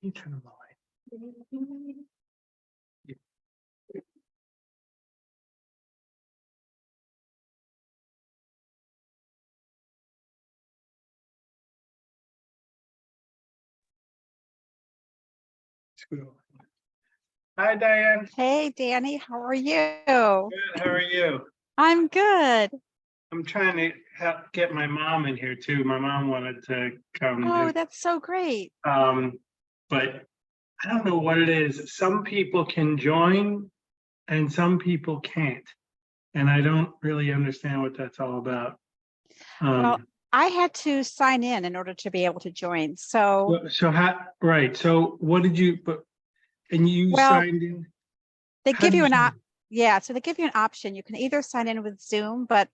You turn them away. Hi, Diane. Hey, Danny, how are you? Good. How are you? I'm good. I'm trying to get my mom in here too. My mom wanted to come. Oh, that's so great. But I don't know what it is. Some people can join and some people can't. And I don't really understand what that's all about. Well, I had to sign in order to be able to join. So, right. So what did you, and you well, signed in? they How give do you an sign? op. Yeah, so they give you an option. You can either sign in with Zoom, but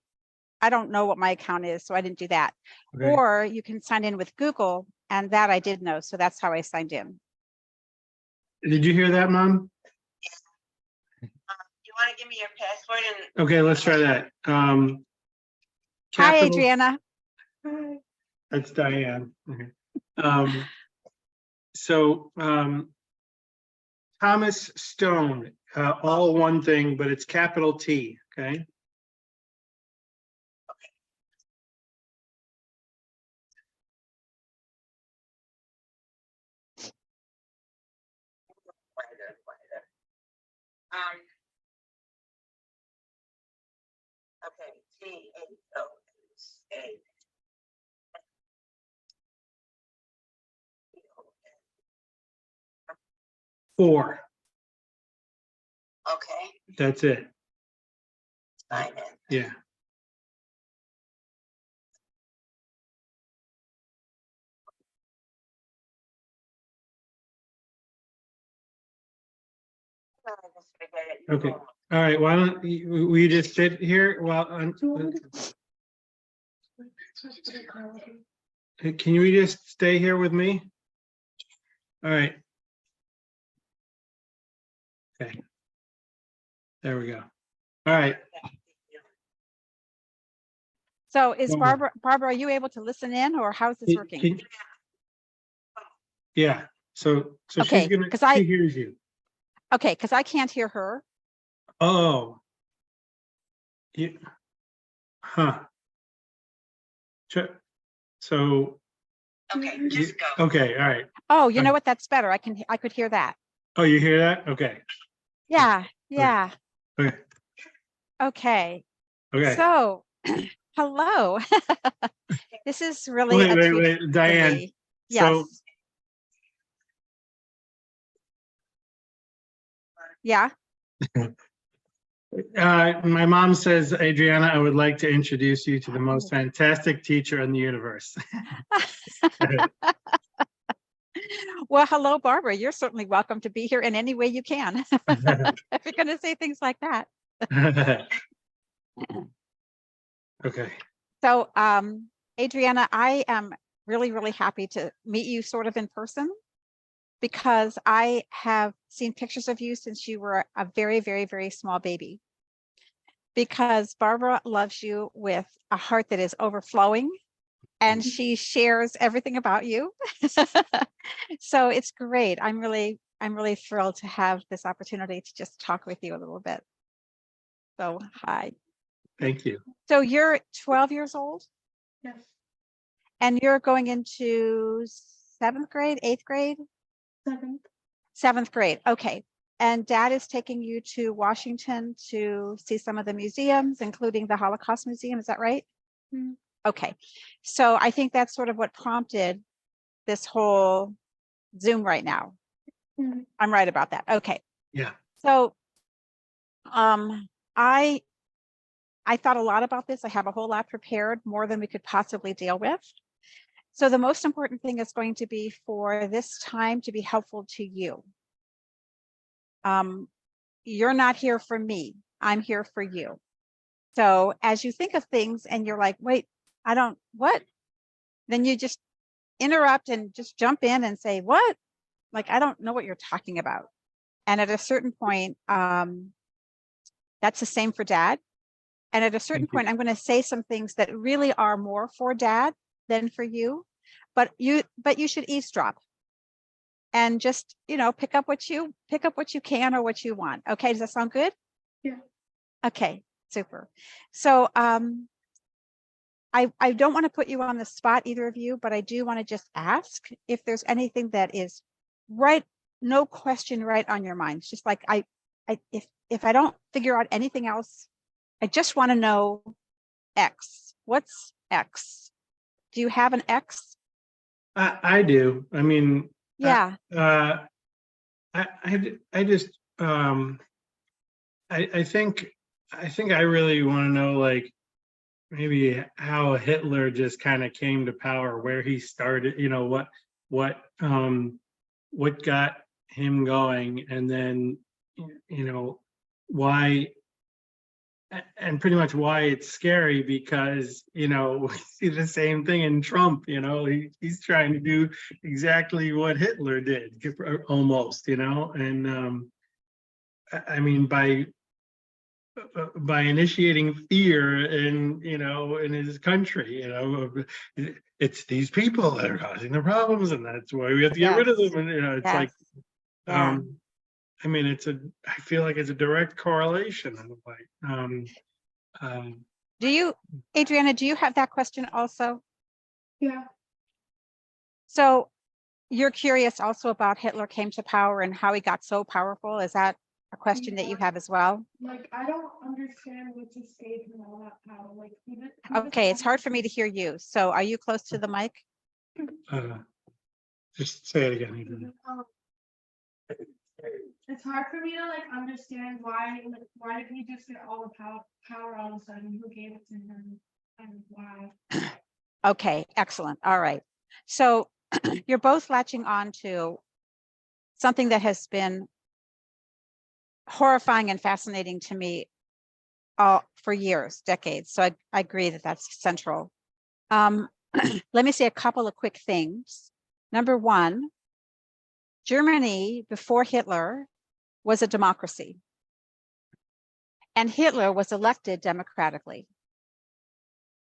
I don't know what my account is, so I didn't do that. Okay. Or you can sign in with Google, and that I did know. So that's how I signed in. Did you hear that, Mom? You want to give me your password and Okay, let's try that. Hi, Capital- Adriana. That's Diane. Okay. Thomas Stone, all one thing, but it's capital T, okay? okay, TAOSA. 4, Okay, that's it. sign in. Yeah. Okay. All right, why don't we just sit here while can we just stay here with me? All right. Okay. There we go. All right. So is Go on. Barbara, are you able to listen in, or how's this working? Yeah. So Okay, she's gonna, 'cause she hears you. Okay, because I can't hear her. Oh. Yeah. Huh. So. Okay, just go. Okay, all right. Oh, you know what? That's better. I could hear that. Oh, you hear that? Okay. Yeah, yeah. Okay. Okay. Okay. So, hello. This is really a treat Wait, for Diane. me. Yes. Yeah. My mom says, Adriana, I would like to introduce you to the most fantastic teacher in the universe. Well, hello, Barbara. You're certainly welcome to be here in any way you can. If you're going to say things like that. Okay. So, Adriana, I am really, really happy to meet you sort of in person, because I have seen pictures of you since you were a very, very, very small baby. Because Barbara loves you with a heart that is overflowing, and she shares everything about you. So it's great. I'm really thrilled to have this opportunity to just talk with you a little bit. So hi. Thank you. So you're 12 years old? Yes. And you're going into 7th grade, 8th grade? 7th. 7th grade. Okay. And Dad is taking you to Washington to see some of the museums, including the Holocaust Museum. Is that right? Mm-hmm. Okay. So I think that's sort of what prompted this whole Zoom right now. Mm-hmm. I'm right about that. Okay. Yeah. So I thought a lot about this. I have a whole lot prepared, more than we could possibly deal with. So the most important thing is going to be for this time to be helpful to you. You're not here for me. I'm here for you. So as you think of things and you're like, wait, what? Then you just interrupt and just jump in and say, what? Like, I don't know what you're talking about. And at a certain point, that's the same for Dad. And at a certain point, I'm going to say some things that really are more for Dad than for you, but you should eavesdrop. and just, pick up what you can or what you want. Okay, does that sound good? Yeah. Okay, super. So I don't want to put you on the spot, either of you, but I do want to just ask if there's anything that is right, no question, right on your mind. It's just like if I don't figure out anything else, I just want to know X. What's X? Do you have an X? I do. I mean, Yeah. I just I think I really want to know, like, maybe how Hitler just kind of came to power, where he started, what got him going, and then why, and pretty much why it's scary, because we see the same thing in Trump. He's trying to do exactly what Hitler did, almost, and I mean, by initiating fear in his country, it's these people that are causing the problems, and that's why we have to get rid of them. And it's like, Yeah. I mean, I feel like it's a direct correlation in a way. Adriana, do you have that question also? Yeah, So you're curious also about Hitler came to power and how he got so powerful. Is that a question that you have as well? like I don't understand what just gave him all that power. Like Okay, it's hard for me to hear you. So are you close to the mic? Just say it again. It's hard for me to like understand why did he just get all the power all of a sudden? Who gave it to him and why? Okay, excellent. All right. So you're both latching on to something that has been horrifying and fascinating to me for years, decades. So I agree that that's central. Let me say a couple of quick things. Number one, Germany before Hitler was a democracy. And Hitler was elected democratically.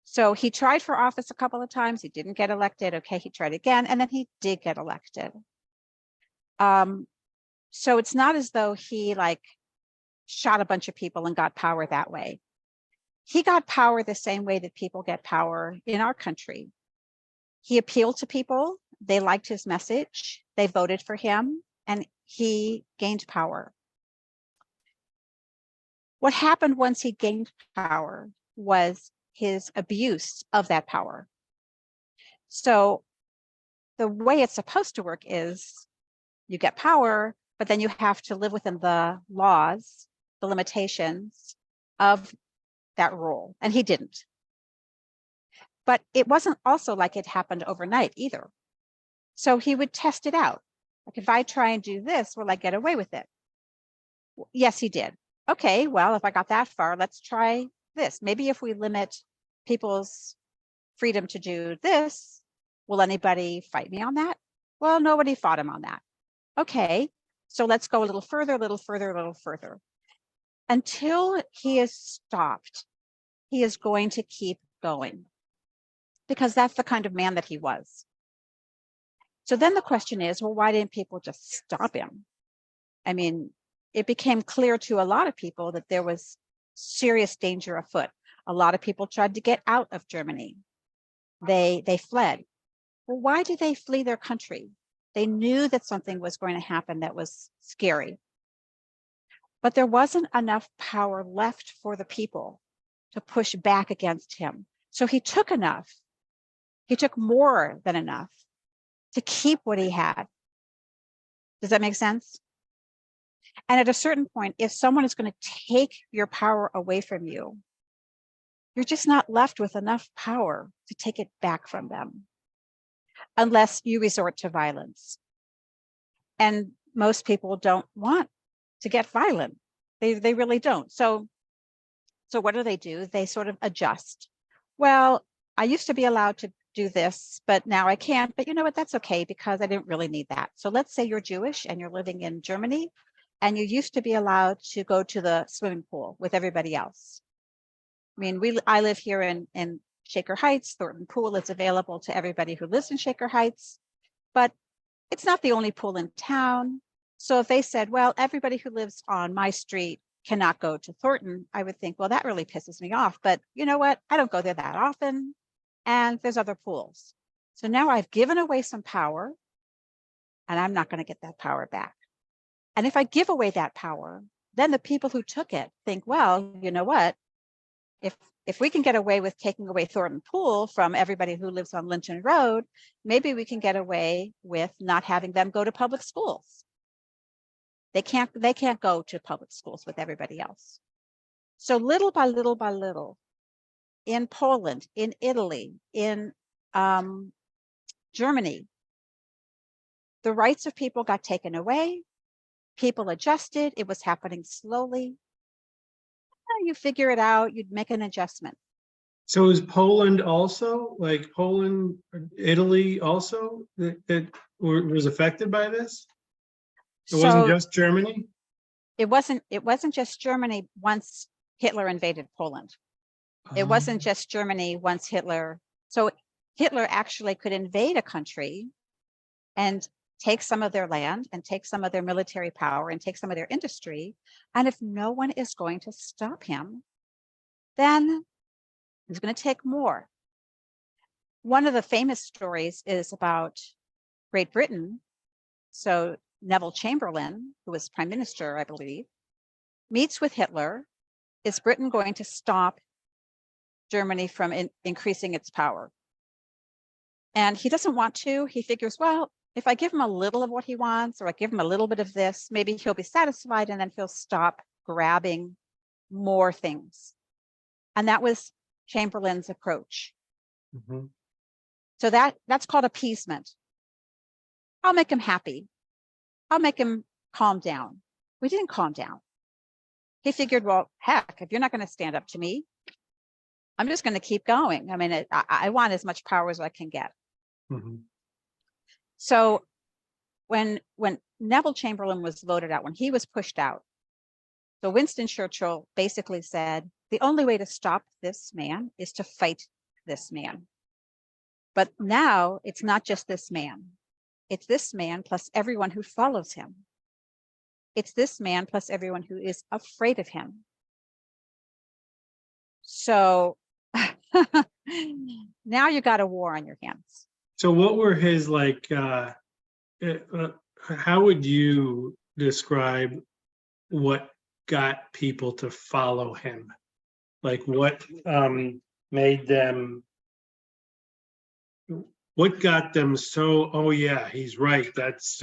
So he tried for office a couple of times. He didn't get elected. Okay, he tried again, and then he did get elected. So it's not as though he shot a bunch of people and got power that way. He got power the same way that people get power in our country. He appealed to people. They liked his message. They voted for him, and he gained power. What happened once he gained power was his abuse of that power. So the way it's supposed to work is you get power, but then you have to live within the laws, the limitations of that role. And he didn't. But it wasn't also like it happened overnight either. So he would test it out. Like, if I try and do this, will I get away with it? Yes, he did. Okay, well, if I got that far, let's try this. Maybe if we limit people's freedom to do this, will anybody fight me on that? Well, nobody fought him on that. Okay, so let's go a little further, a little further, a little further. Until he is stopped, he is going to keep going, because that's the kind of man that he was. So then the question is, well, why didn't people just stop him? I mean, it became clear to a lot of people that there was serious danger afoot. A lot of people tried to get out of Germany. They fled. Well, why did they flee their country? They knew that something was going to happen that was scary. But there wasn't enough power left for the people to push back against him. So he took enough. He took more than enough to keep what he had. Does that make sense? And at a certain point, if someone is going to take your power away from you, you're just not left with enough power to take it back from them, unless you resort to violence. And most people don't want to get violent. They really don't. So what do? They sort of adjust. Well, I used to be allowed to do this, but now I can't. But you know what? That's okay, because I didn't really need that. So let's say you're Jewish and you're living in Germany, and you used to be allowed to go to the swimming pool with everybody else. I mean, I live here in Shaker Heights. Thornton Pool is available to everybody who lives in Shaker Heights. But It's not the only pool in town. So if they said, well, everybody who lives on my street cannot go to Thornton, I would think, well, that really pisses me off. But you know what? I don't go there that often. And there's other pools. So now I've given away some power, and I'm not going to get that power back. And if I give away that power, then the people who took it think, well, you know what? If we can get away with taking away Thornton Pool from everybody who lives on Lynchon Road, maybe we can get away with not having them go to public schools. They can't go to public schools with everybody else. So little by little by little, in Poland, in Italy, in Germany, the rights of people got taken away. People adjusted. It was happening slowly. You figure it out, you'd make an adjustment. So is Poland also, like Poland, Italy also that was affected by this? It wasn't So just Germany? it wasn't just Germany once Hitler invaded Poland. It wasn't just Germany once Hitler. So Hitler actually could invade a country and take some of their land and take some of their military power and take some of their industry. And if no one is going to stop him, then he's going to take more. One of the famous stories is about Great Britain. So Neville Chamberlain, who was prime minister, I believe, meets with Hitler. Is Britain going to stop Germany from increasing its power? And he doesn't want to. He figures, well, if I give him a little of what he wants, or I give him a little bit of this, maybe he'll be satisfied and then he'll stop grabbing more things. And that was Chamberlain's approach. Mhm. So that's called appeasement. I'll make him happy. I'll make him calm down. We didn't calm down. He figured, well, heck, if you're not going to stand up to me, I'm just going to keep going. I mean, I want as much power as I can get. Mhm. So when Neville Chamberlain was voted out, when he was pushed out, so Winston Churchill basically said, the only way to stop this man is to fight this man. But now it's not just this man. It's this man plus everyone who follows him. It's this man plus everyone who is afraid of him. So now you got a war on your hands. So what were his like, how would you describe what got people to follow him? Like what made them, what got them so, oh yeah, he's right. That's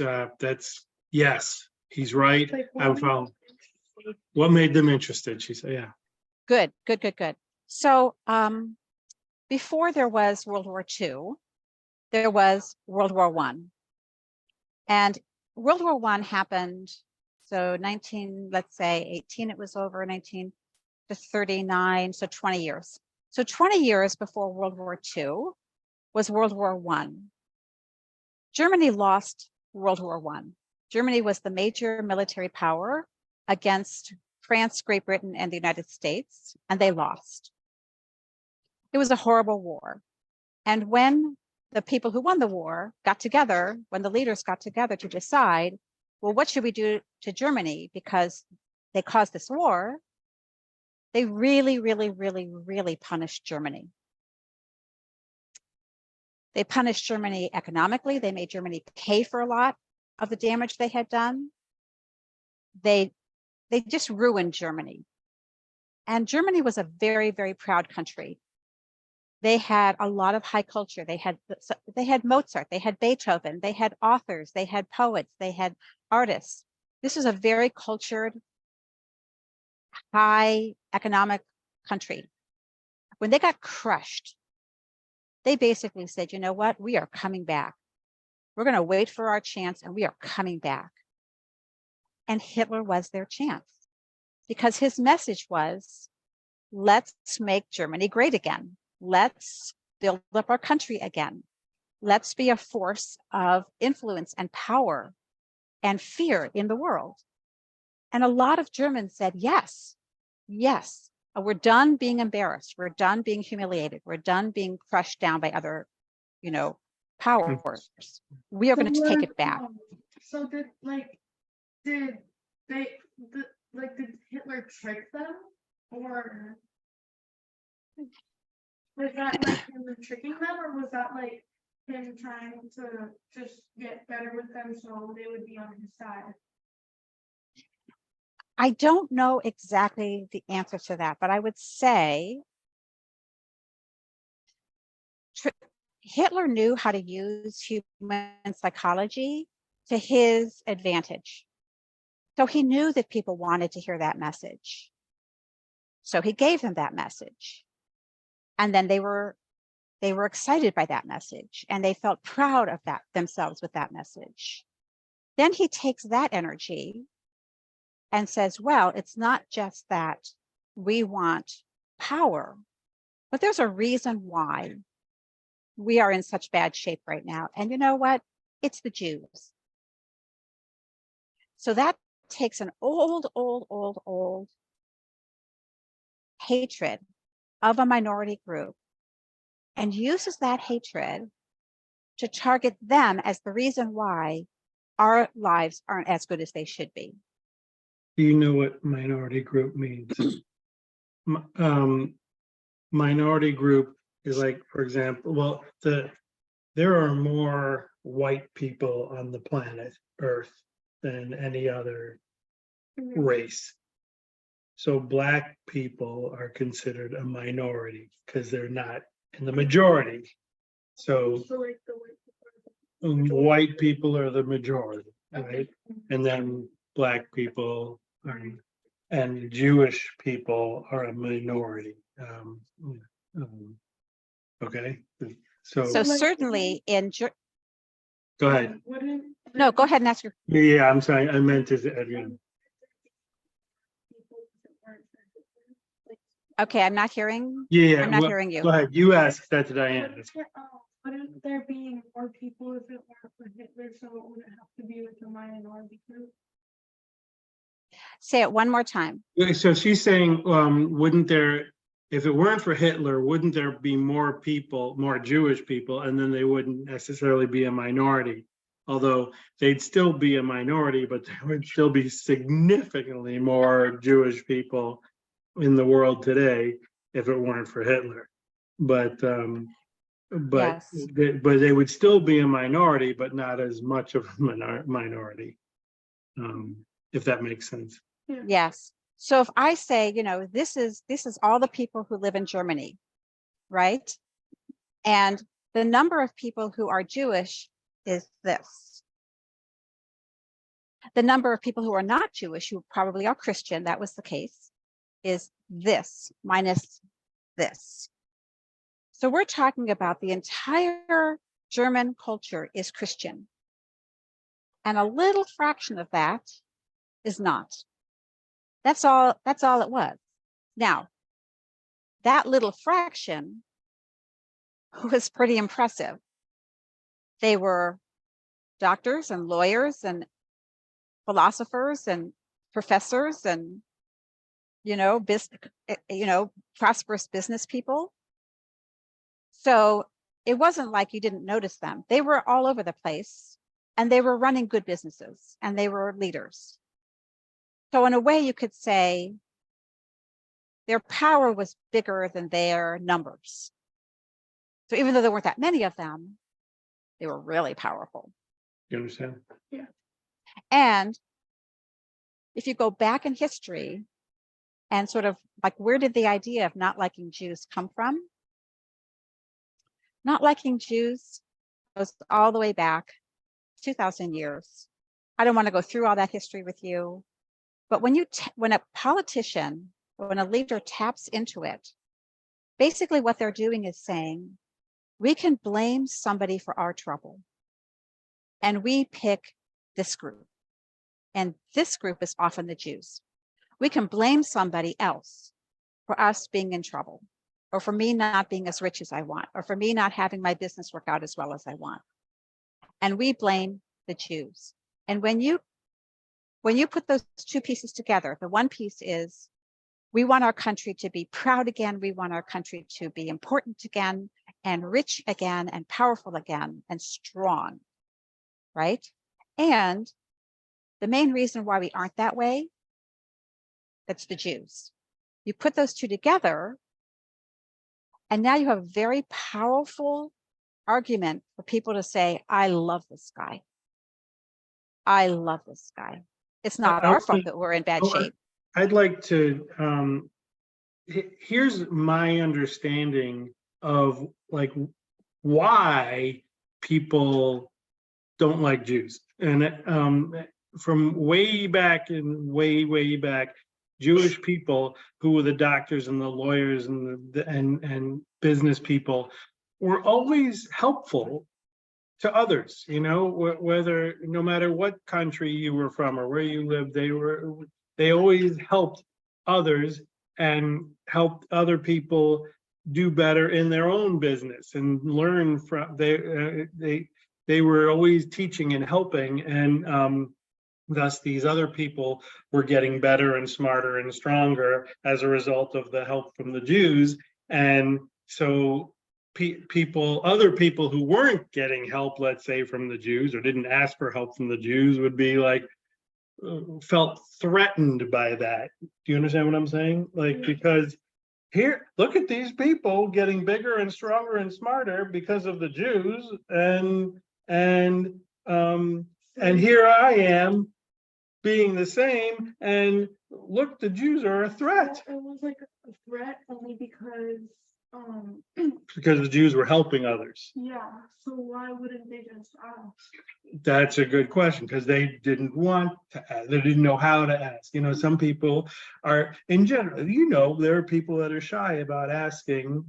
yes, he's right. Like, I'm following. What made them interested? She said, yeah. Good. So before there was World War II, there was World War I. And World War I happened, so 19, let's say 18, it was over 19 to 39, so 20 years. So 20 years before World War II was World War I. Germany lost World War I. Germany was the major military power against France, Great Britain, and the United States, and they lost. It was a horrible war. And when the people who won the war got together, when the leaders got together to decide, well, what should we do to Germany? Because they caused this war, they really, really, really, really punished Germany. They punished Germany economically. They made Germany pay for a lot of the damage they had done. They just ruined Germany. And Germany was a very, very proud country. They had a lot of high culture. They had Mozart, they had Beethoven, they had authors, they had poets, they had artists. This is a very cultured, high economic country. When they got crushed, they basically said, you know what? We are coming back. We're going to wait for our chance and we are coming back. And Hitler was their chance because his message was, let's make Germany great again. Let's build up our country again. Let's be a force of influence and power and fear in the world. And a lot of Germans said, yes, yes, we're done being embarrassed. We're done being humiliated. We're done being crushed down by other, powers. We are going to take it back. So did did Hitler trick them, or was that like him tricking them, or was that like him trying to just get better with them so they would be on his side? I don't know exactly the answer to that, but I would say Hitler knew how to use human psychology to his advantage. So he knew that people wanted to hear that message. So he gave them that message. And then they were excited by that message, and they felt proud of that themselves with that message. Then he takes that energy and says, well, it's not just that we want power, but there's a reason why we are in such bad shape right now. And you know what? It's the Jews. So that takes an old hatred of a minority group and uses that hatred to target them as the reason why our lives aren't as good as they should be. Do you know what minority group means? Minority group is like, for example, well, there are more white people on the planet Earth than any other race. So Black people are considered a minority because they're not in the majority. So So like the white white people are the majority, right? And then Black people are, and Jewish people are a minority. Okay, So so certainly go ahead. no, go ahead and ask your, Yeah, I'm sorry, I meant to Edwin. okay, I'm not hearing, Yeah, I'm not well, hearing you. go ahead, you asked that to Diane. Wouldn't there be more people if it weren't for Hitler, so it wouldn't have to be with a minority group? Say it one more time. So she's saying, wouldn't there, if it weren't for Hitler, wouldn't there be more people, more Jewish people, and then they wouldn't necessarily be a minority? Although they'd still be a minority, but there would still be significantly more Jewish people in the world today if it weren't for Hitler. But Yes. they would still be a minority, but not as much of a minority, if that makes sense. Yes. So if I say, you know, this is all the people who live in Germany, right? And the number of people who are Jewish is this. The number of people who are not Jewish, who probably are Christian, that was the case, is this minus this. So we're talking about the entire German culture is Christian. And a little fraction of that is not. That's all it was. Now, that little fraction was pretty impressive. They were doctors and lawyers and philosophers and professors and, prosperous business people. So it wasn't like you didn't notice them. They were all over the place, and they were running good businesses, and they were leaders. So in a way, you could say their power was bigger than their numbers. So even though there weren't that many of them, they were really powerful. You understand? Yeah. And if you go back in history and sort of like, where did the idea of not liking Jews come from? Not liking Jews goes all the way back 2,000 years. I don't want to go through all that history with you, but when a politician, when a leader taps into it, basically what they're doing is saying, we can blame somebody for our trouble. And we pick this group. And this group is often the Jews. We can blame somebody else for us being in trouble, or for me not being as rich as I want, or for me not having my business work out as well as I want. And we blame the Jews. And when you put those two pieces together, the one piece is, we want our country to be proud again. We want our country to be important again. and rich again and powerful again and strong, right? And the main reason why we aren't that way, that's the Jews. You put those two together, and now you have a very powerful argument for people to say, I love this guy. I love this guy. It's not our fault that we're in bad shape. I'd like to, here's my understanding of like why people don't like Jews. And from way back and way back, Jewish people who were the doctors and the lawyers and and business people were always helpful to others, you know, whether no matter what country you were from or where you lived, they always helped others and helped other people do better in their own business and learn from they were always teaching and helping, and thus these other people were getting better and smarter and stronger as a result of the help from the Jews. And so other people who weren't getting help, let's say from the Jews, or didn't ask for help from the Jews, would be like felt threatened by that. Do you understand what I'm saying? Like, because here, look at these people getting bigger and stronger and smarter because of the Jews, and here I am being the same, and look, the Jews are a threat. It was like a threat only because, Because the Jews were helping others. yeah, so why wouldn't they just ask? That's a good question, because they didn't want to ask. They didn't know how to ask. You know, some people are, in general, you know, there are people that are shy about asking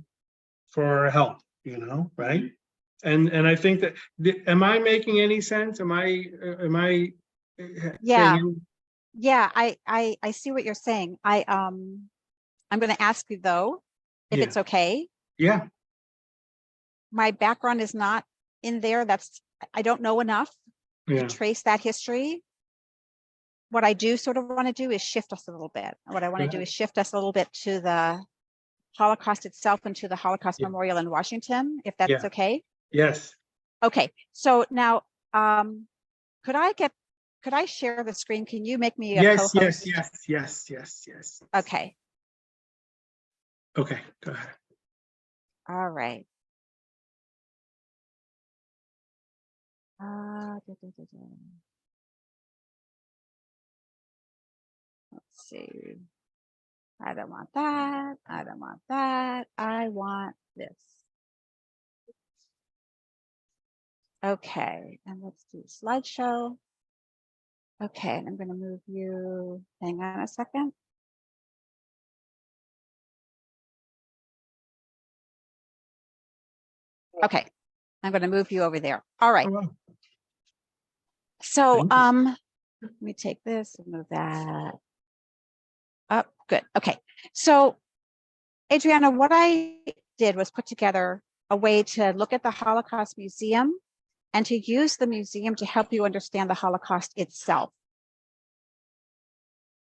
for help, you know, right? And I think that, am I making any sense? Am I Yeah. saying? Yeah, I see what you're saying. I'm going to ask you though, if Yeah. it's okay. Yeah, My background is not in there. I don't know enough yeah, to trace that history. What I do sort of want to do is shift us a little bit. What I want to do is shift us a little bit to the Holocaust itself and to the Holocaust Yeah. Memorial in Washington, if that's Yeah. okay. yes, Okay, so now, could I share the screen? Can you make me a yes, co-host? yes. Okay, Okay, go ahead. all right. Da, da, da, da. Let's see. I don't want that. I don't want that. I want this. Okay, and let's do slideshow. Okay, and I'm going to move you. Hang on a second. Okay, I'm going to move you over there. All right. Oh, wow. So, Thank let me take this and move that up. Good. Okay. So, Adriana, what I did was put together a way to look at the Holocaust Museum and to use the museum to help you understand the Holocaust itself.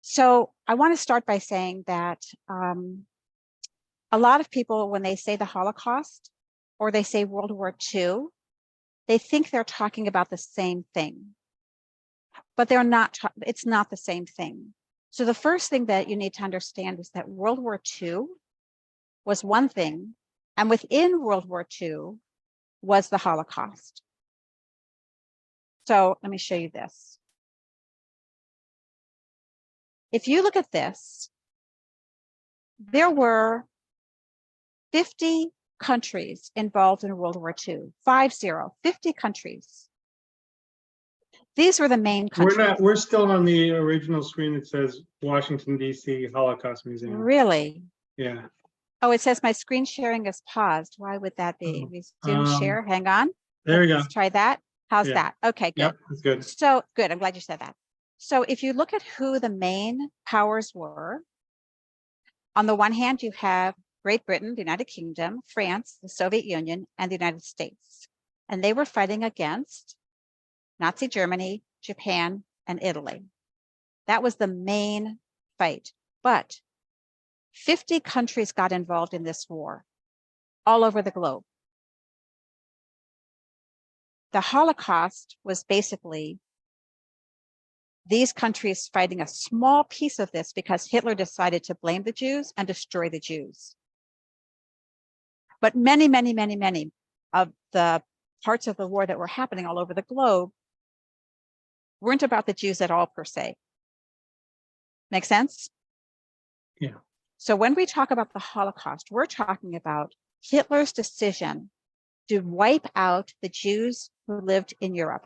So I want to start by saying that a lot of people, when they say the Holocaust or they say World War II, they think they're talking about the same thing, but they're not. It's not the same thing. So the first thing that you need to understand is that World War II was one thing, and within World War II was the Holocaust. So let me show you this. If you look at this, there were 50 countries involved in World War II, 50 countries. These were the main countries. We're still on the original screen that says Washington, D.C. Holocaust Museum. Really? Yeah. Oh, it says my screen sharing is paused. Why would that be? Resume share. Hang on. There we go. Let's try that. How's Yeah. that? Okay, good. Yep, that's good. So good. I'm glad you said that. So if you look at who the main powers were, on the one hand, you have Great Britain, the United Kingdom, France, the Soviet Union, and the United States. And they were fighting against Nazi Germany, Japan, and Italy. That was the main fight. But 50 countries got involved in this war all over the globe. the Holocaust was basically these countries fighting a small piece of this because Hitler decided to blame the Jews and destroy the Jews. But many, many, many, many of the parts of the war that were happening all over the globe weren't about the Jews at all, per se. Make sense? Yeah. So when we talk about the Holocaust, we're talking about Hitler's decision to wipe out the Jews who lived in Europe.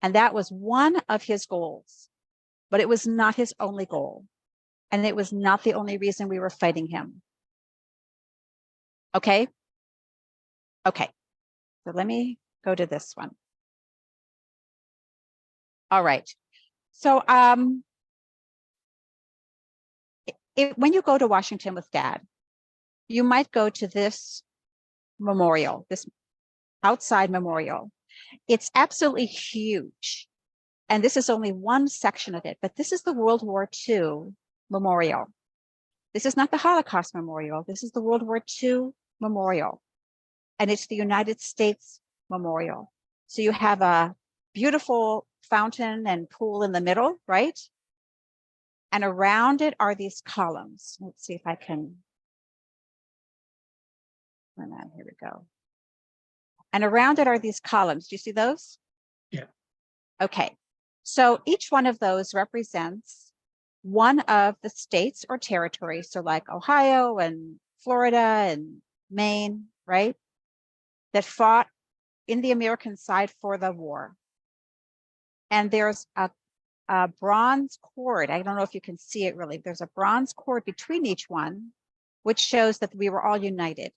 And that was one of his goals, but it was not his only goal. And it was not the only reason we were fighting him. Okay? Okay. So let me go to this one. All right. So when you go to Washington with Dad, you might go to this memorial, this outside memorial. It's absolutely huge. And this is only one section of it, but this is the World War II memorial. This is not the Holocaust memorial. This is the World War II memorial. And it's the United States memorial. So you have a beautiful fountain and pool in the middle, right? And around it are these columns. Let's see if I can. Here we go. And around it are these columns. Do you see those? Yeah. Okay. So each one of those represents one of the states or territories. So like Ohio and Florida and Maine, right? That fought in the American side for the war. And there's a bronze cord. I don't know if you can see it really. There's a bronze cord between each one, which shows that we were all united.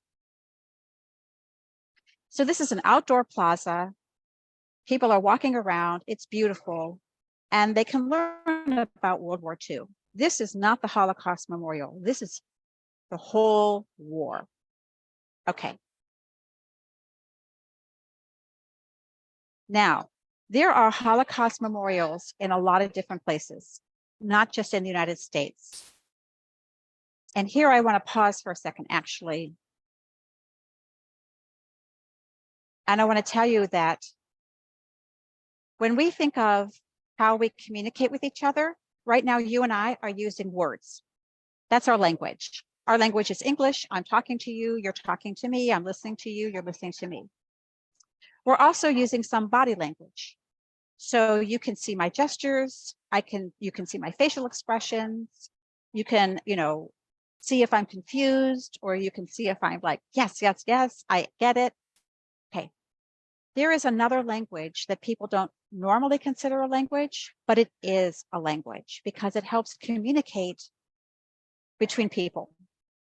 So this is an outdoor plaza. People are walking around. It's beautiful. And they can learn about World War II. This is not the Holocaust Memorial. This is the whole war. Okay. Now, there are Holocaust memorials in a lot of different places, not just in the United States. And here I want to pause for a second, actually. And I want to tell you that when we think of how we communicate with each other, right now, you and I are using words. That's our language. Our language is English. I'm talking to you. You're talking to me. I'm listening to you. You're listening to me. We're also using some body language. So you can see my gestures. You can see my facial expressions. You can, see if I'm confused, or you can see if I'm like, yes, yes, yes, I get it. Okay. There is another language that people don't normally consider a language, but it is a language because it helps communicate between people.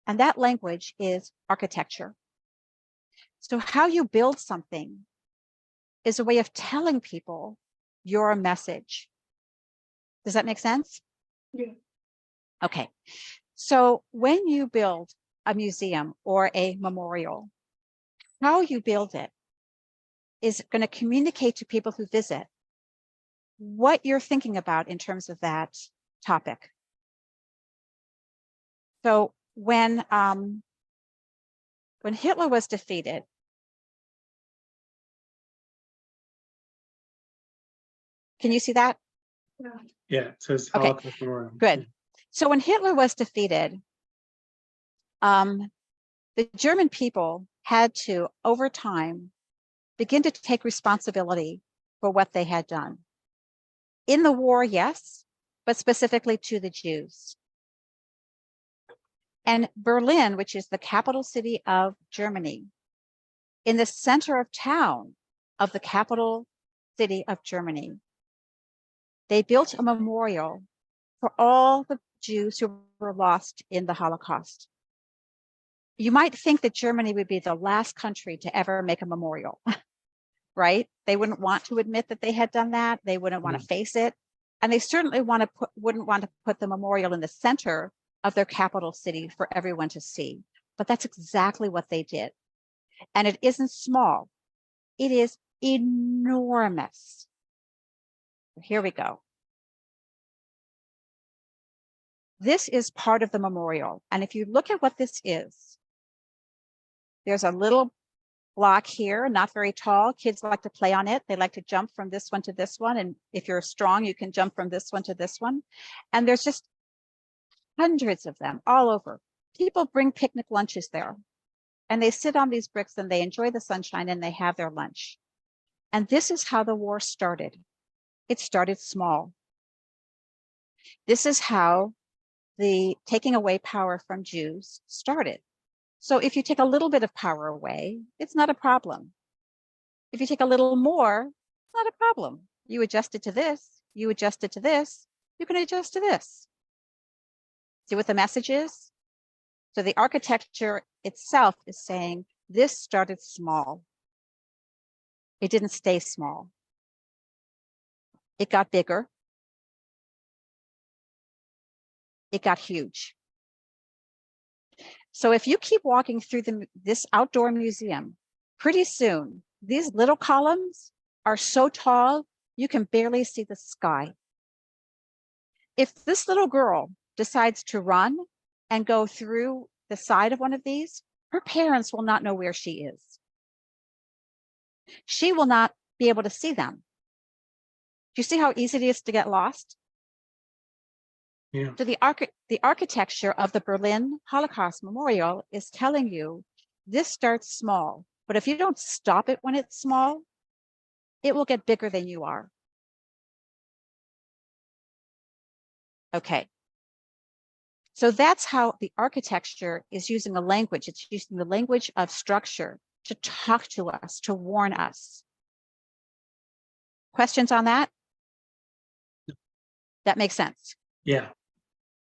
And that language is architecture. So how you build something is a way of telling people your message. Does that make sense? Yeah. Okay. So when you build a museum or a memorial, how you build it is going to communicate to people who visit what you're thinking about in terms of that topic. So when Hitler was defeated, can you see that? Yeah. Yeah, it says Okay, Holocaust Memorial. good. So when Hitler was defeated, the German people had to, over time, begin to take responsibility for what they had done. In the war, yes, but specifically to the Jews. And Berlin, which is the capital city of Germany, in the center of town of the capital city of Germany, they built a memorial for all the Jews who were lost in the Holocaust. You might think that Germany would be the last country to ever make a memorial, right? They wouldn't want to admit that they had done that. They wouldn't want to face it. And they certainly wouldn't want to put the memorial in the center of their capital city for everyone to see. But that's exactly what they did. And it isn't small. It is enormous. Here we go. This is part of the memorial. And if you look at what this is, there's a little block here, not very tall. Kids like to play on it. They like to jump from this one to this one. And if you're strong, you can jump from this one to this one. And there's just hundreds of them all over. People bring picnic lunches there and they sit on these bricks and they enjoy the sunshine and they have their lunch. And this is how the war started. It started small. This is how the taking away power from Jews started. So if you take a little bit of power away, it's not a problem. If you take a little more, it's not a problem. You adjust it to this, you adjust it to this, you can adjust to this. See what the message is? So the architecture itself is saying this started small. It didn't stay small. It got bigger. It got huge. So if you keep walking through this outdoor museum, pretty soon, these little columns are so tall, you can barely see the sky. If this little girl decides to run and go through the side of one of these, her parents will not know where she is. She will not be able to see them. Do you see how easy it is to get lost? Yeah. So the architecture of the Berlin Holocaust Memorial is telling you this starts small, but if you don't stop it when it's small, it will get bigger than you are. Okay. So that's how the architecture is using a language. It's using the language of structure to talk to us, to warn us. Questions on that? That makes sense. Yeah.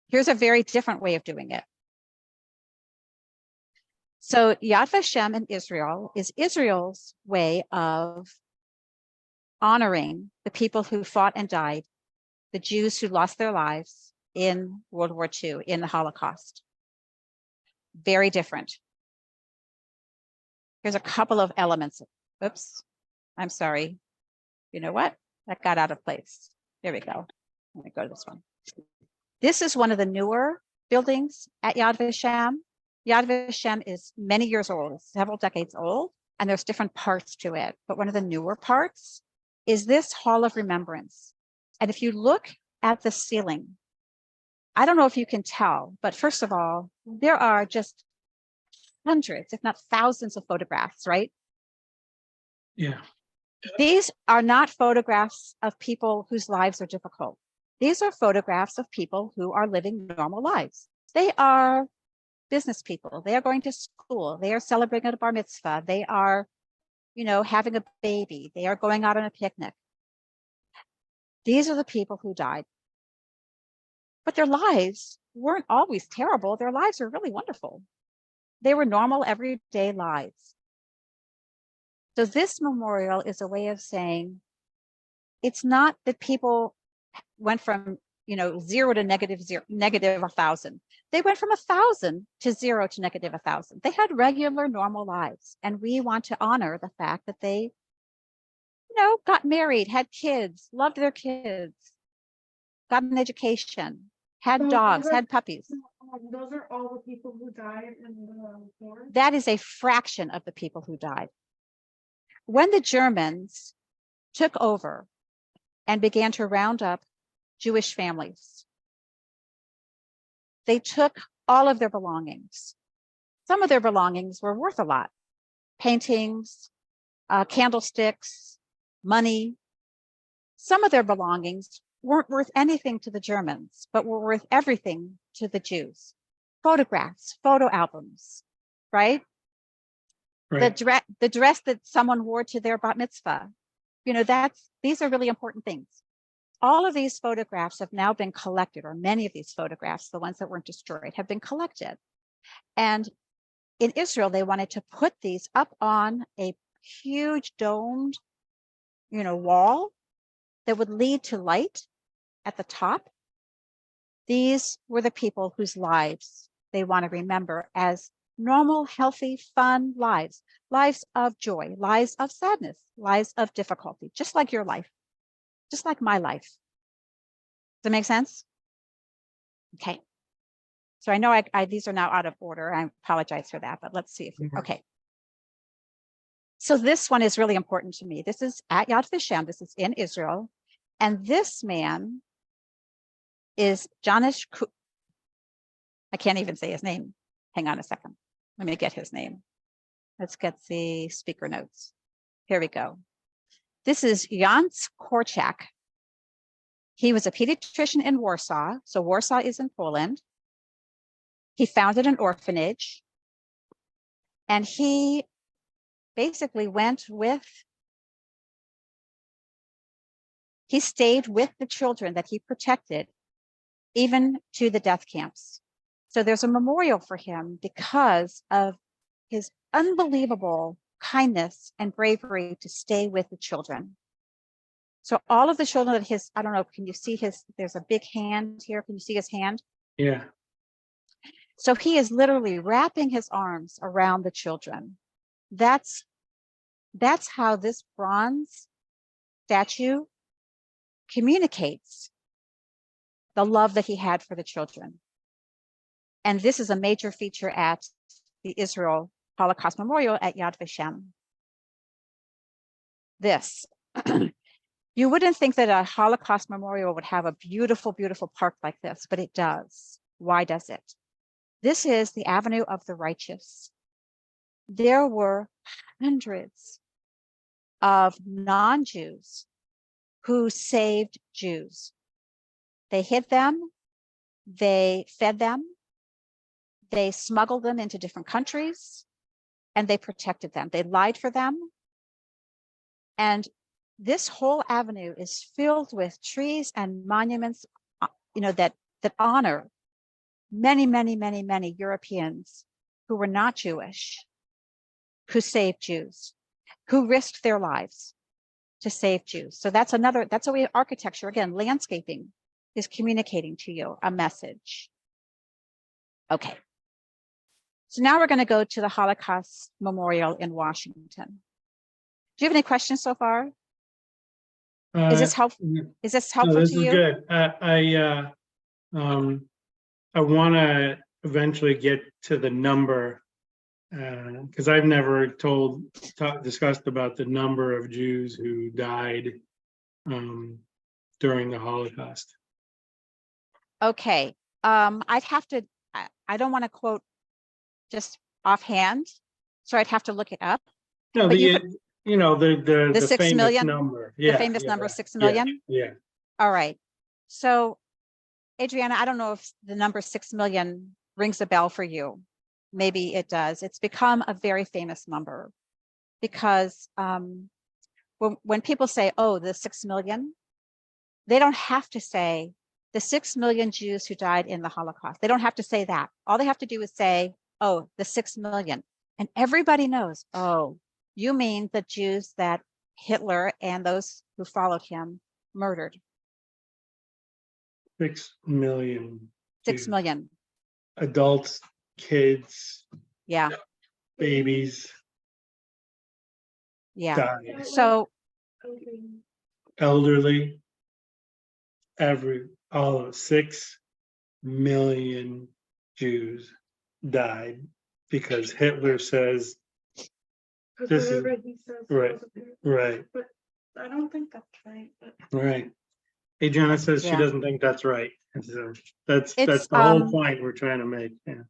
Here's a very different way of doing it. So Yad Vashem in Israel is Israel's way of honoring the people who fought and died, the Jews who lost their lives in World War II, in the Holocaust. Very different. Here's a couple of elements. Oops, I'm sorry. You know what? That got out of place. There we go. Let me go to this one. This is one of the newer buildings at Yad Vashem. Yad Vashem is many years old, several decades old, and there's different parts to it. But one of the newer parts is this Hall of Remembrance. And if you look at the ceiling, I don't know if you can tell, but first of all, there are just hundreds, if not thousands of photographs, right? Yeah. These are not photographs of people whose lives are difficult. These are photographs of people who are living normal lives. They are business people. They are going to school. They are celebrating a bar mitzvah. They are, having a baby. They are going out on a picnic. These are the people who died. But their lives weren't always terrible. Their lives were really wonderful. They were normal, everyday lives. So this memorial is a way of saying, it's not that people went from, 0 to negative 1,000. They went from 1,000 to 0 to negative 1,000. They had regular, normal lives. And we want to honor the fact that they, got married, had kids, loved their kids, got an education, had dogs, had puppies. Those are all the people who died in the war? That is a fraction of the people who died. When the Germans took over and began to round up Jewish families, they took all of their belongings. Some of their belongings were worth a lot. Paintings, candlesticks, money. Some of their belongings weren't worth anything to the Germans, but were worth everything to the Jews. Photographs, photo albums, right? Right. The dress that someone wore to their bat mitzvah, these are really important things. All of these photographs have now been collected, or many of these photographs, the ones that weren't destroyed, have been collected. And in Israel, they wanted to put these up on a huge domed, wall that would lead to light at the top. These were the people whose lives they want to remember as normal, healthy, fun lives, lives of joy, lives of sadness, lives of difficulty, just like your life, just like my life. Does that make sense? Okay. So I know these are now out of order. I apologize for that, but let's see if, okay. So this one is really important to me. This is at Yad Vashem. This is in Israel. And this man is Janish. I can't even say his name. Hang on a second. Let me get his name. Let's get the speaker notes. Here we go. This is Jans Korczak. He was a pediatrician in Warsaw. So Warsaw is in Poland. He founded an orphanage. And he basically he stayed with the children that he protected, even to the death camps. So there's a memorial for him because of his unbelievable kindness and bravery to stay with the children. So all of the children that I don't know, can you see there's a big hand here. Can you see his hand? Yeah. So he is literally wrapping his arms around the children. That's how this bronze statue communicates the love that he had for the children. And this is a major feature at the Israel Holocaust Memorial at Yad Vashem. This. You wouldn't think that a Holocaust memorial would have a beautiful, beautiful park like this, but it does. Why does it? This is the Avenue of the Righteous. There were hundreds of non-Jews who saved Jews. They hid them, they fed them, they smuggled them into different countries, and they protected them. They lied for them. And this whole avenue is filled with trees and monuments, that honor many, many, many, many Europeans who were not Jewish, who saved Jews, who risked their lives to save Jews. So that's a way of architecture, again, landscaping is communicating to you a message. Okay. So now we're going to go to the Holocaust Memorial in Washington. Do you have any questions so far? Is this helpful? Is this helpful No, this to is you? good. I want to eventually get to the number because I've never discussed about the number of Jews who died during the Holocaust. Okay. I'd have to. I don't want to quote just offhand, so I'd have to look it up. No, But the 6 famous million number. the famous number 6 million. Yeah. All right. So, Adriana, I don't know if the number 6 million rings a bell for you. Maybe it does. It's become a very famous number because when people say, oh, the 6 million, they don't have to say the 6 million Jews who died in the Holocaust. They don't have to say that. All they have to do is say, oh, the 6 million. And everybody knows, oh, you mean the Jews that Hitler and those who followed him murdered. 6 million. 6 Jews. million. Adults, kids, Yeah. babies. Yeah. Died. So Elderly. All of 6 million Jews died because Hitler says this is right. Right. But I don't think that's right. But Right. Adriana says she Yeah. doesn't think that's right. So that's It's, the whole point we're trying to make. Yeah.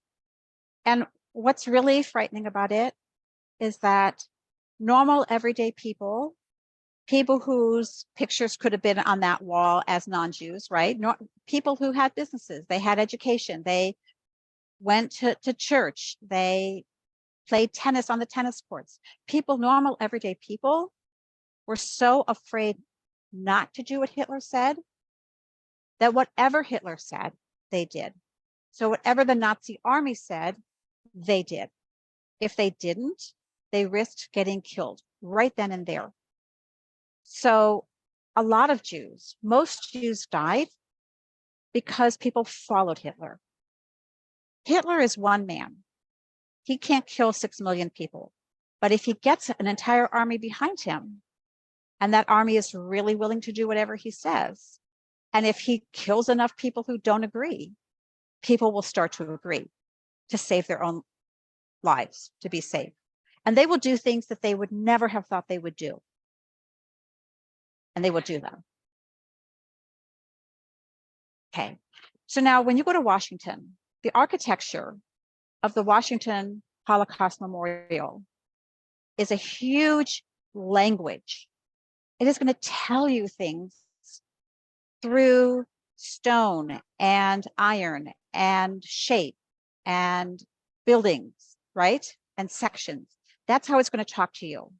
and what's really frightening about it is that normal everyday people whose pictures could have been on that wall as non-Jews, right? People who had businesses, they had education, they went to church, they played tennis on the tennis courts. Normal everyday people were so afraid not to do what Hitler said that whatever Hitler said, they did. So whatever the Nazi army said, they did. If they didn't, they risked getting killed right then and there. So a lot of Jews, most Jews died because people followed Hitler. Hitler is one man. He can't kill 6 million people. But if he gets an entire army behind him, and that army is really willing to do whatever he says, and if he kills enough people who don't agree, people will start to agree to save their own lives, to be safe. And they will do things that they would never have thought they would do. And they will do them. Okay. So now when you go to Washington, the architecture of the Washington Holocaust Memorial is a huge language. It is going to tell you things through stone and iron and shape and buildings, right? And sections. That's how it's going to talk to you.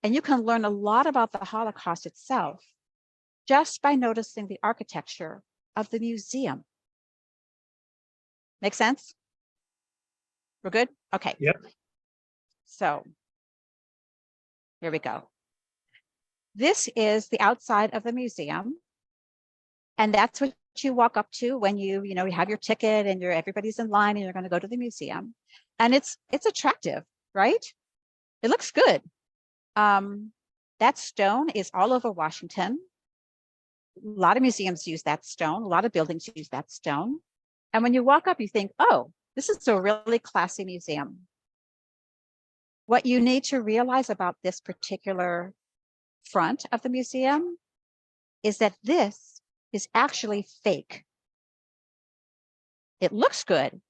And you can learn a lot about the Holocaust itself just by noticing the architecture of the museum. Make sense? We're good? Okay. Yep. So here we go. This is the outside of the museum. And that's what you walk up to when you have your ticket and everybody's in line and you're going to go to the museum. And it's attractive, right? It looks good. That stone is all over Washington. A lot of museums use that stone. A lot of buildings use that stone. And when you walk up, you think, oh, this is a really classy museum. What you need to realize about this particular front of the museum is that this is actually fake. It looks good,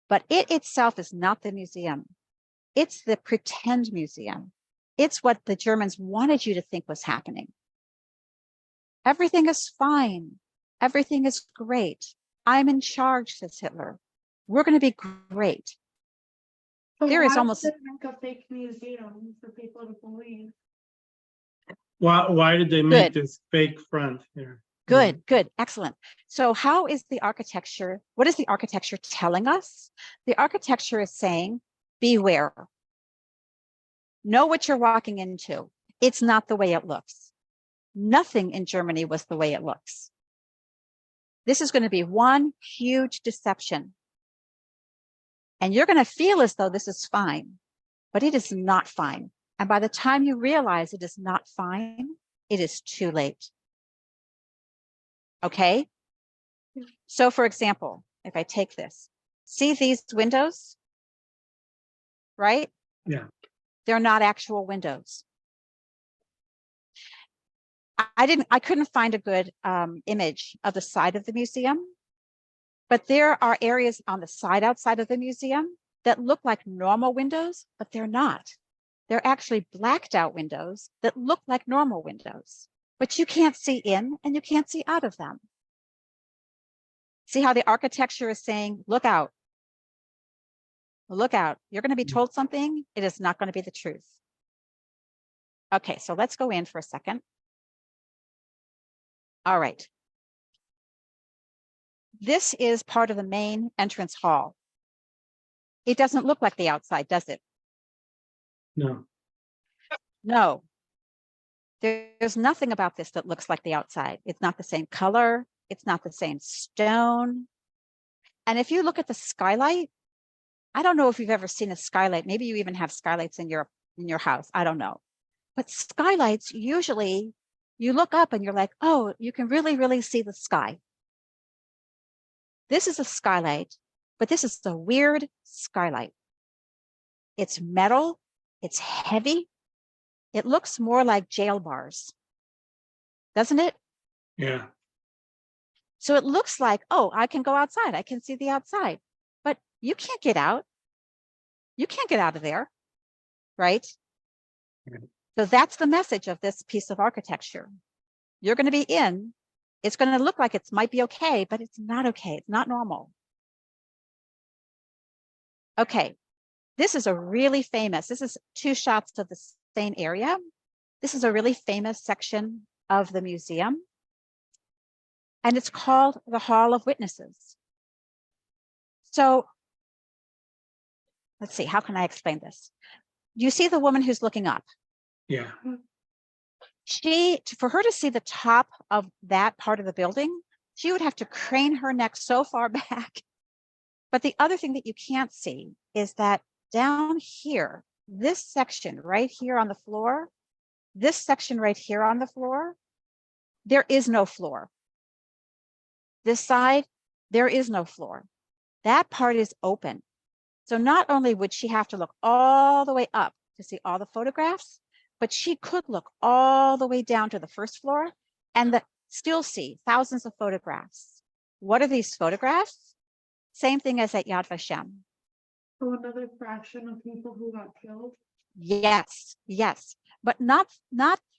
but it itself is not the museum. It's the pretend museum. It's what the Germans wanted you to think was happening. Everything is fine. Everything is great. I'm in charge, says Hitler. We're going to be great. But There is why almost- would they make a fake museum for people to believe? Why did they make Good. this fake front here? Good, good, excellent. So how is the architecture? What is the architecture telling us? The architecture is saying, beware. Know what you're walking into. It's not the way it looks. Nothing in Germany was the way it looks. This is going to be one huge deception. And you're going to feel as though this is fine, but it is not fine. And by the time you realize it is not fine, it is too late. Okay? So for example, if I take this, see these windows, right? Yeah. They're not actual windows. I couldn't find a good image of the side of the museum, but there are areas on the side outside of the museum that look like normal windows, but they're not. They're actually blacked out windows that look like normal windows, but you can't see in and you can't see out of them. See how the architecture is saying, look out. Look out. You're going to be told something. It is not going to be the truth. Okay, so let's go in for a second. All right. This is part of the main entrance hall. It doesn't look like the outside, does it? No. No. There's nothing about this that looks like the outside. It's not the same color. It's not the same stone. And if you look at the skylight, I don't know if you've ever seen a skylight. Maybe you even have skylights in your house. I don't know. But skylights, usually you look up and you're like, oh, you can really, really see the sky. This is a skylight, but this is a weird skylight. It's metal. It's heavy. It looks more like jail bars, doesn't it? Yeah. So it looks like, oh, I can go outside. I can see the outside, but you can't get out. You can't get out of there, right? Right. So that's the message of this piece of architecture. You're going to be in. It's going to look like it might be okay, but it's not okay. It's not normal. Okay, this is a really famous, this is two shots of the same area. This is a really famous section of the museum. And it's called the Hall of Witnesses. So let's see, how can I explain this? You see the woman who's looking up. Yeah. For her to see the top of that part of the building, she would have to crane her neck so far back. But the other thing that you can't see is that down here, this section right here on the floor, this section right here on the floor, there is no floor. This side, there is no floor. That part is open. So not only would she have to look all the way up to see all the photographs, but she could look all the way down to the first floor and still see thousands of photographs. What are these photographs? Same thing as at Yad Vashem. So another fraction of people who got killed. Yes, yes, but not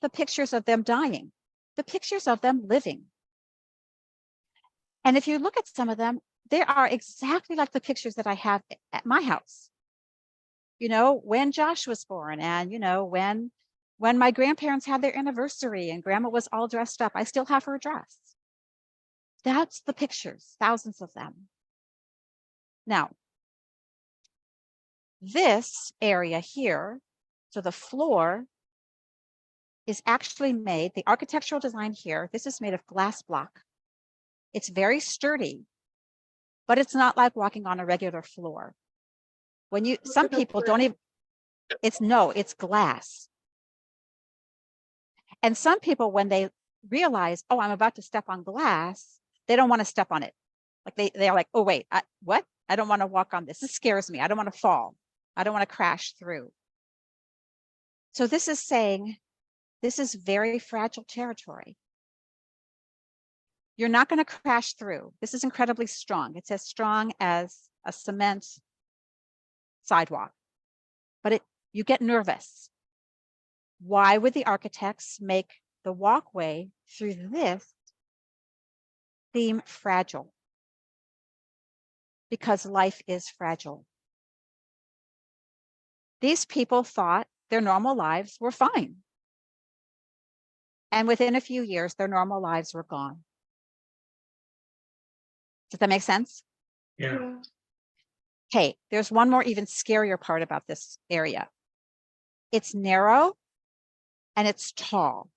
the pictures of them dying, the pictures of them living. And if you look at some of them, they are exactly like the pictures that I have at my house. You know, when Josh was born, and you know, when my grandparents had their anniversary and grandma was all dressed up, I still have her dress. That's the pictures, thousands of them. Now, this area here, so the floor is actually made, the architectural design here, this is made of glass block. It's very sturdy, but it's not like walking on a regular floor. When you, some people don't even, it's glass. And some people, when they realize, oh, I'm about to step on glass, they don't want to step on it. Like they're like, oh, wait, what? I don't want to walk on this. This scares me. I don't want to fall. I don't want to crash through. So this is saying, this is very fragile territory. You're not going to crash through. This is incredibly strong. It's as strong as a cement sidewalk, but you get nervous. Why would the architects make the walkway through this seem fragile? Because life is fragile. These people thought their normal lives were fine. And within a few years, their normal lives were gone. Does that make sense? Yeah. Okay, there's one more even scarier part about this area. It's narrow and it's tall.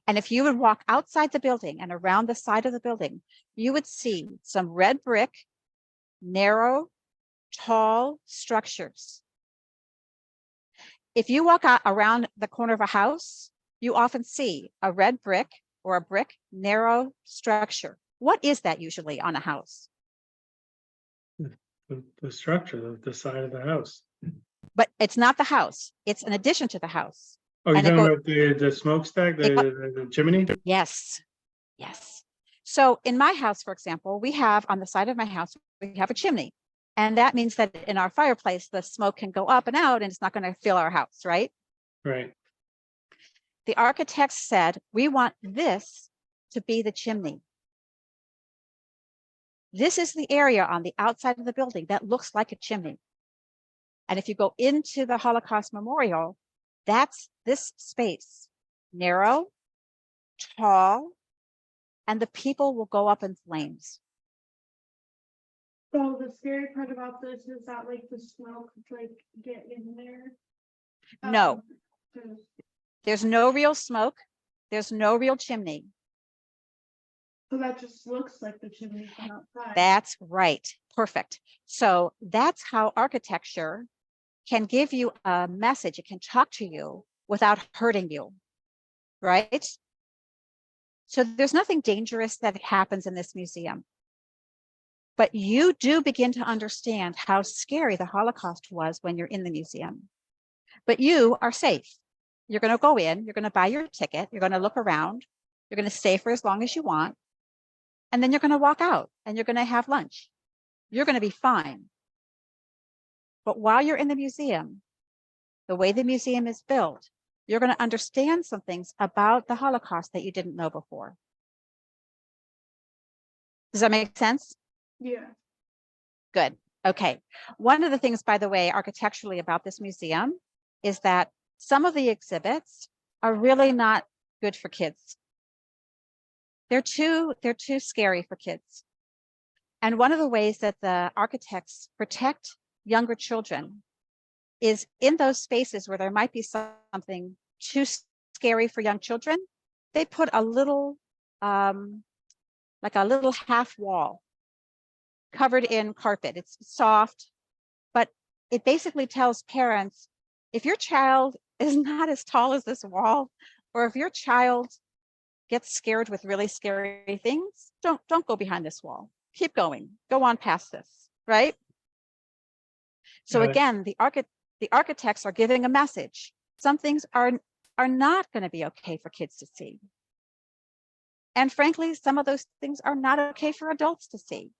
And if you would walk outside the building and around the side of the building, you would see some red brick, narrow, tall structures. If you walk out around the corner of a house, you often see a red brick or a brick narrow structure. What is that usually on a house? The structure, the side of the house. But it's not the house. It's an addition to the house. Oh, you're And it talking about the smokestack, the chimney? Yes, yes. So in my house, for example, we have on the side of my house, we have a chimney. And that means that in our fireplace, the smoke can go up and out and it's not going to fill our house, right? Right. The architects said, we want this to be the chimney. This is the area on the outside of the building that looks like a chimney. And if you go into the Holocaust Memorial, that's this space, narrow, tall, and the people will go up in flames. So the scary part about this is that like the smoke could like get in there. No, 'Cause- there's no real smoke. There's no real chimney. so that just looks like the chimney from outside. That's right. Perfect. So that's how architecture can give you a message. It can talk to you without hurting you, right? So there's nothing dangerous that happens in this museum. But you do begin to understand how scary the Holocaust was when you're in the museum. But you are safe. You're going to go in, you're going to buy your ticket, you're going to look around, you're going to stay for as long as you want, and then you're going to walk out and you're going to have lunch. You're going to be fine. But while you're in the museum, the way the museum is built, you're going to understand some things about the Holocaust that you didn't know before. Does that make sense? Yeah. Good. Okay. One of the things, by the way, architecturally about this museum is that some of the exhibits are really not good for kids. They're too scary for kids. And one of the ways that the architects protect younger children is in those spaces where there might be something too scary for young children, they put a little, like a little half wall covered in carpet. It's soft, but it basically tells parents, if your child is not as tall as this wall, or if your child gets scared with really scary things, don't go behind this wall. Keep going. Go on past this, right? So Got it. again, the architects are giving a message. Some things are not going to be okay for kids to see. And frankly, some of those things are not okay for adults to see.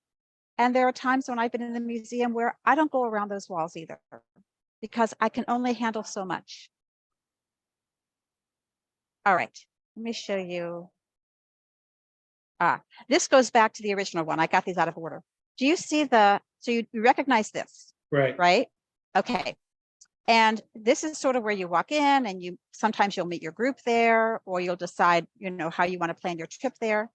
And there are times when I've been in the museum where I don't go around those walls either, because I can only handle so much. All right, let me show you. This goes back to the original one. I got these out of order. Do you see so you recognize this, Right. right? Okay. And this is sort of where you walk in, and sometimes you'll meet your group there, or you'll decide, how you want to plan your trip there.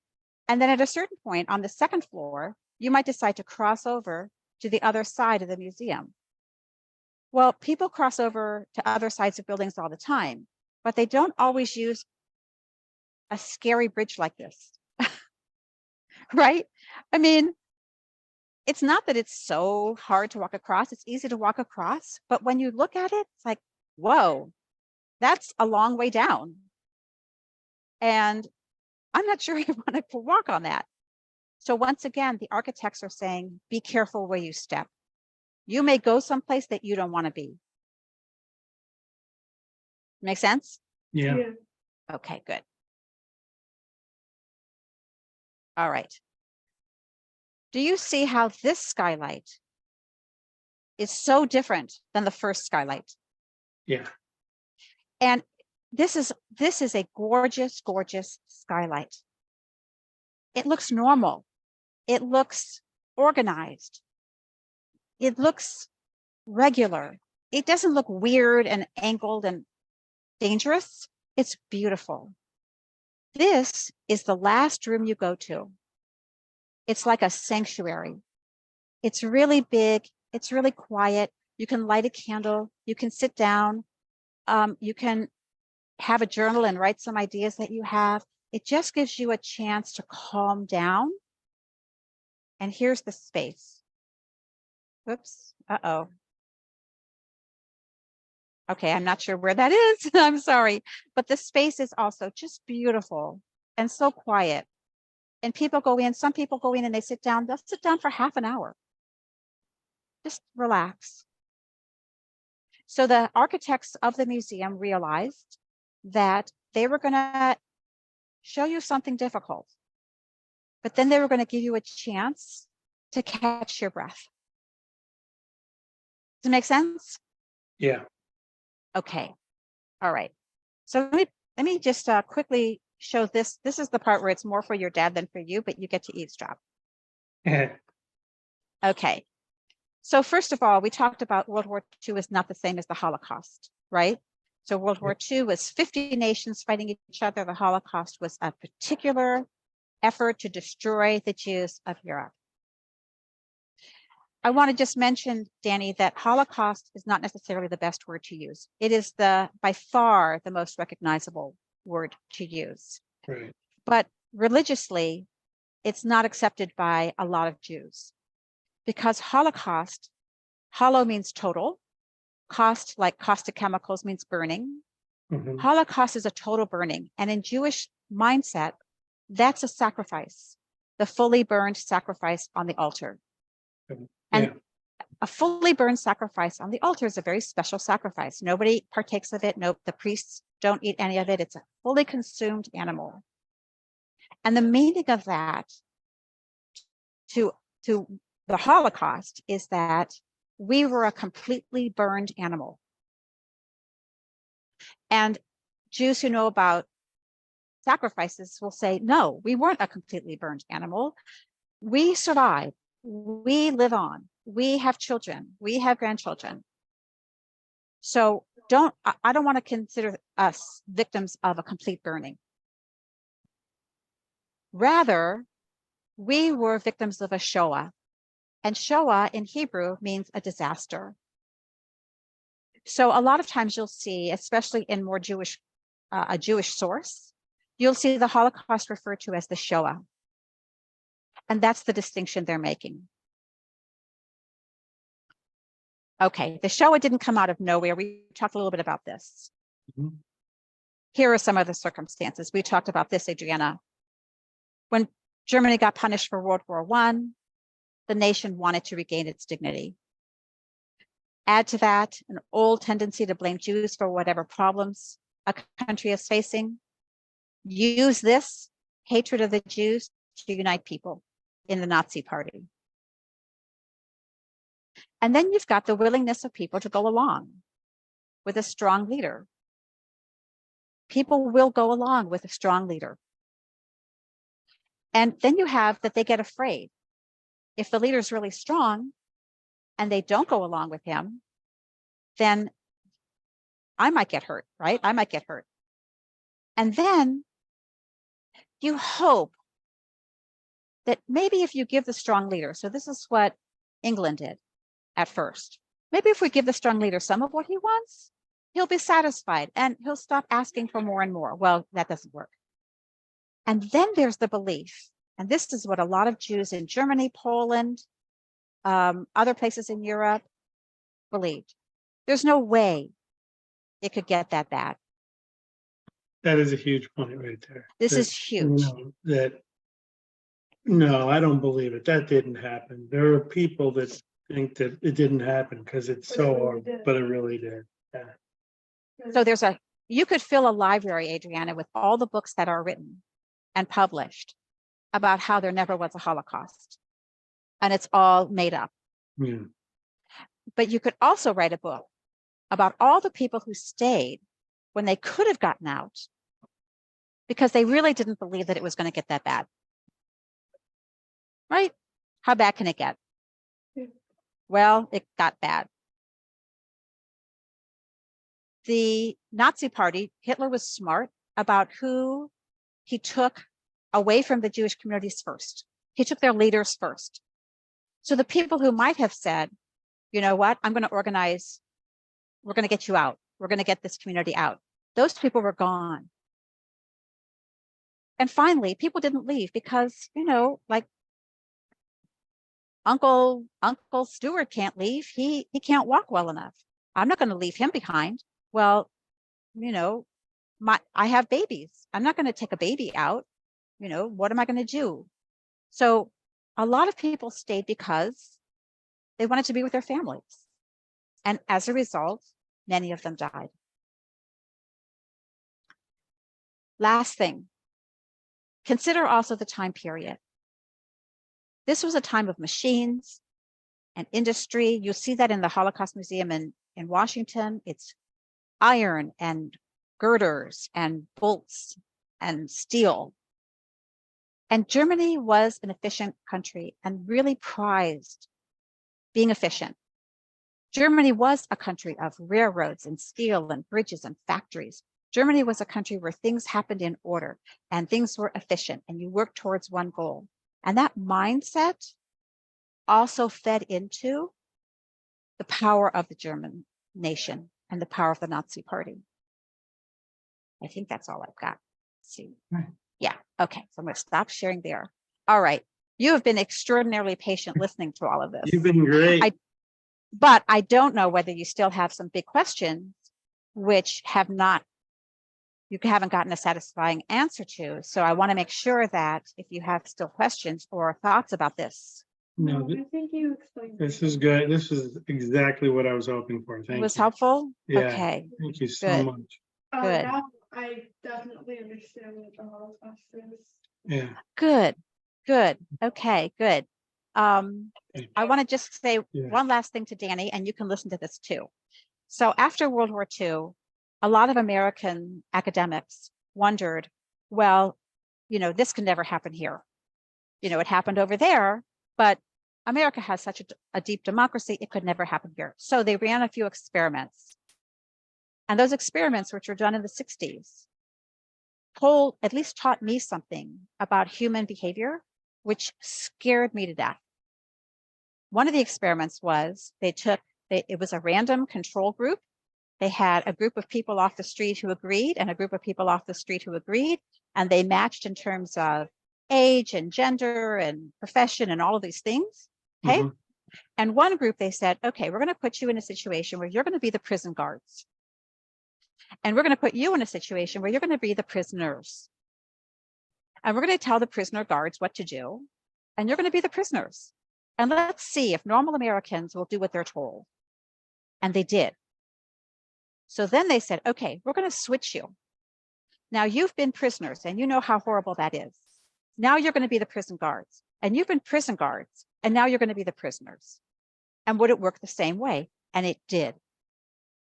And then at a certain point on the second floor, you might decide to cross over to the other side of the museum. Well, people cross over to other sides of buildings all the time, but they don't always use a scary bridge like this, right? I mean, it's not that it's so hard to walk across. It's easy to walk across, but when you look at it, it's like, whoa, that's a long way down. And I'm not sure you want to walk on that. So once again, the architects are saying, be careful where you step. You may go someplace that you don't want to be. Make sense? Yeah. Okay, good. All right. Do you see how this skylight is so different than the first skylight? Yeah. And this is a gorgeous, gorgeous skylight. It looks normal. It looks organized. It looks regular. It doesn't look weird and angled and dangerous. It's beautiful. This is the last room you go to. It's like a sanctuary. It's really big. It's really quiet. You can light a candle. You can sit down. You can have a journal and write some ideas that you have. It just gives you a chance to calm down. And here's the space. Whoops. Uh-oh. Okay, I'm not sure where that is. I'm sorry. But the space is also just beautiful and so quiet. And people go in, some people go in and they sit down. They'll sit down for half an hour. Just relax. So the architects of the museum realized that they were going to show you something difficult, but then they were going to give you a chance to catch your breath. Does it make sense? Yeah. Okay. All right. So let me just quickly show this. This is the part where it's more for your dad than for you, but you get to eavesdrop. Okay. So first of all, we talked about World War II is not the same as the Holocaust, right? So World War II was 50 nations fighting each other. The Holocaust was a particular effort to destroy the Jews of Europe. I want to just mention, Danny, that Holocaust is not necessarily the best word to use. It is by far the most recognizable word to use. Right. But religiously, it's not accepted by a lot of Jews. Because Holocaust, holo means total, cost, like caustic chemicals, means burning. Mm-hmm. Holocaust is a total burning. And in Jewish mindset, that's a sacrifice, the fully burned sacrifice on the altar. And a fully burned sacrifice on the altar is a very special sacrifice. Nobody partakes of it. No, the priests don't eat any of it. It's a fully consumed animal. And the meaning of that to the Holocaust is that we were a completely burned animal. And Jews who know about sacrifices will say, no, we weren't a completely burned animal. We survived. We live on. We have children. We have grandchildren. So I don't want to consider us victims of a complete burning. Rather, we were victims of a Shoah. And Shoah in Hebrew means a disaster. So a lot of times you'll see, especially in more a Jewish source, you'll see the Holocaust referred to as the Shoah. And that's the distinction they're making. Okay, the Shoah didn't come out of nowhere. We talked a little bit about this. Mm-hmm. Here are some of the circumstances. We talked about this, Adriana. When Germany got punished for World War I, the nation wanted to regain its dignity. Add to that an old tendency to blame Jews for whatever problems a country is facing. Use this hatred of the Jews to unite people in the Nazi Party. And then you've got the willingness of people to go along with a strong leader. People will go along with a strong leader. And then you have that they get afraid. If the leader is really strong and they don't go along with him, then I might get hurt, right? I might get hurt. And then you hope that maybe if you give the strong leader, so this is what England did at first. Maybe if we give the strong leader some of what he wants, he'll be satisfied and he'll stop asking for more and more. Well, that doesn't work. And then there's the belief, and this is what a lot of Jews in Germany, Poland, other places in Europe believed. There's no way it could get that bad. That is a huge point right there. This is huge. No, I don't believe it. That didn't happen. There are people that think that it didn't happen because it's But it so really hard, did. but it really did. Yeah. So you could fill a library, Adriana, with all the books that are written and published about how there never was a Holocaust. And it's all made up. Yeah. But you could also write a book about all the people who stayed when they could have gotten out because they really didn't believe that it was going to get that bad. Right? How bad can it get? Yeah. Well, it got bad. The Nazi Party, Hitler was smart about who he took away from the Jewish communities first. He took their leaders first. So the people who might have said, you know what, I'm going to organize, we're going to get you out. We're going to get this community out. Those people were gone. And finally, people didn't leave because, like Uncle Stewart can't leave. He can't walk well enough. I'm not going to leave him behind. Well, I have babies. I'm not going to take a baby out. What am I going to do? So a lot of people stayed because they wanted to be with their families. And as a result, many of them died. Last thing, consider also the time period. This was a time of machines and industry. You'll see that in the Holocaust Museum in Washington. It's iron and girders and bolts and steel. And Germany was an efficient country and really prized being efficient. Germany was a country of railroads and steel and bridges and factories. Germany was a country where things happened in order and things were efficient and you worked towards one goal. And that mindset also fed into the power of the German nation and the power of the Nazi Party. I think that's all I've got. Let's see. Right. Yeah, okay, so I'm going to stop sharing there. All right, you have been extraordinarily patient listening to all of this. You've been great. But I don't know whether you still have some big questions which you haven't gotten a satisfying answer to. So I want to make sure that if you have still questions or thoughts about this. No, I think you explained. this is good. This is exactly what I was hoping for. Thank It was you. helpful? Yeah. Okay, Thank you so Good. much. Good. Now I definitely understand what the Holocaust is. Yeah. good. Okay, good. I want to just say Yeah. one last thing to Danny, and you can listen to this too. So after World War II, a lot of American academics wondered, well, this can never happen here. It happened over there, but America has such a deep democracy, it could never happen here. So they ran a few experiments. And those experiments, which were done in the 60s, at least taught me something about human behavior, which scared me to death. One of the experiments was it was a random control group. They had a group of people off the street who agreed and a group of people off the street who agreed, and they matched in terms of age and gender and profession and all of these things. Okay. Mhm. And one group, they said, okay, we're going to put you in a situation where you're going to be the prison guards. And we're going to put you in a situation where you're going to be the prisoners. And we're going to tell the prisoner guards what to do. And you're going to be the prisoners. And let's see if normal Americans will do what they're told. And they did. So then they said, okay, we're going to switch you. Now you've been prisoners and you know how horrible that is. Now you're going to be the prison guards, and you've been prison guards, and now you're going to be the prisoners. And would it work the same way? And it did.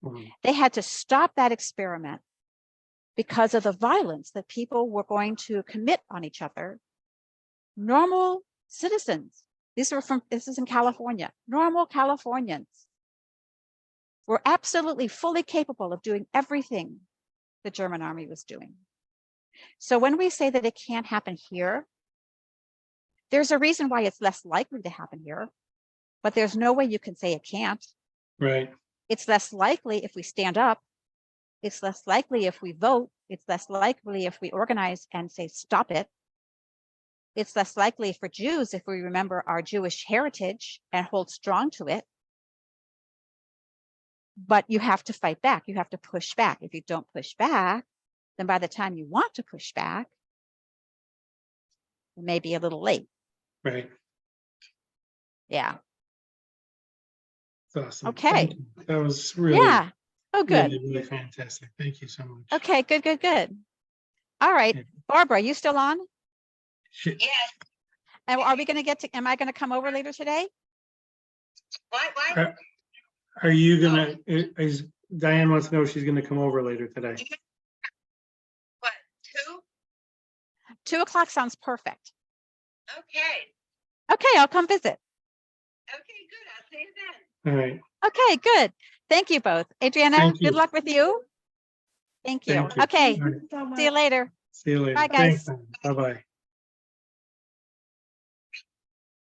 Mhm. They had to stop that experiment because of the violence that people were going to commit on each other. Normal citizens. This is in California. Normal Californians were absolutely fully capable of doing everything the German army was doing. So when we say that it can't happen here, there's a reason why it's less likely to happen here, but there's no way you can say it can't. Right. It's less likely if we stand up. It's less likely if we vote. It's less likely if we organize and say, stop it. It's less likely for Jews if we remember our Jewish heritage and hold strong to it. But you have to fight back. You have to push back. If you don't push back, then by the time you want to push back, it may be a little late. Right. Yeah. That's awesome. Okay. Thank you. That was really, Yeah. Oh, good. really, really fantastic. Thank you so much. Okay, good, good, good. All right. Yeah. Barbara, you still on? Shit. Yes, And are we going to get to, am I going to come over later today? what? Are you gonna, is Diane wants to know if she's gonna come over later today? What, 2? 2:00 sounds perfect. Okay, Okay, I'll come visit. okay, good, I'll see you then. All right. Okay, good. Thank you both. Adriana, Thank you. good luck with you. Thank you. Thank you. Okay, All right. So much. see you later. See you later. Bye, guys. Bye-bye.